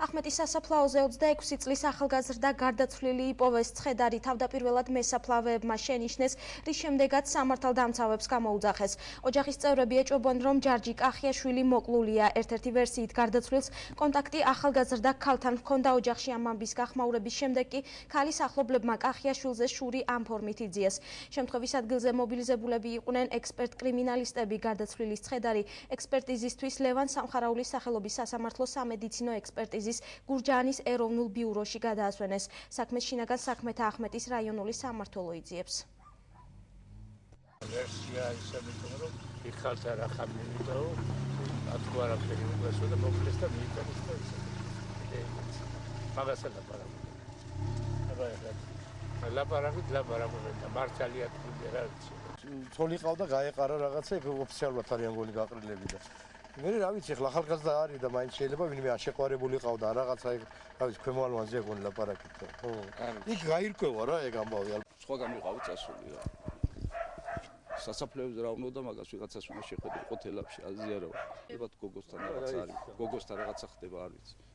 ახმეტის სასაფლაოზე 26 წლის ახალგაზრდა გარდაცვლილი იპოვეს. ცხედარი თავდაპირველად მესაფლავეებმა შენიშნეს, რის შემდეგაც სამართალდამცავებს გამოუძახეს. ოჯახის წევრები ეჭვობენ, რომ ჯარჯი კახიაშვილი მოკლულია. ერთ-ერთი ვერსიით გარდაცვლილს კონტაქტი ახალგაზრდა ქალთან ჰქონდა ოჯახში. ამ ამბის გახმაურების შემდეგ კი ქალის ახლობლებმა კახიაშვილზე შური ამ ფორმით იძიეს. შემთხვევის ადგილზე მობილიზებულები იყვნენ ექსპერტ-კრიმინალისტები. გარდაცვლილის ცხედარი ექსპერტიზისთვის ლევან სამხარაულის სახელობის სასამართლო სამედიცინო ექსპერტიზის გურჯაანის ეროვნულ ბიუროში გადაასვენეს. საქმეს შინაგან საქმეთა ახმეტის რაიონული სამმართველო იძიებს. ვერსია ისეთი რომ იხალთა რა ხამილიდაო ათქო არაფერი უგასო და მოკლეს და მიიტანეს და ისე მაგასა ლაპარაკობენ. ლაპარაკობენ და მართალი ათქვა რა ვიცი. თოლი ყავდა გაეყარა რაღაცა ეგ ოფიციალურად არის ანგოლი გაყრილები და მე რა ვიცი ახლა ახალგაზრდა არის და მაინც შეიძლება ვინმე შეყვარებული ყავდა რაღაცა ეგ რა ვიცი ქვემოალვანზე ეგ ლაპარაკით და ხო იქ გაირკვევა რა ეგ ამბავი სხვა გამიყავი წასული რა სასაფლაოზე რა უნდა მაგას ვიღაცას უნდა შეხვედრიყო თელაფში აზიარო. ეხლა გოგოსთან რაღაცა არის გოგოსთან რაღაცა ხდება არ ვიცი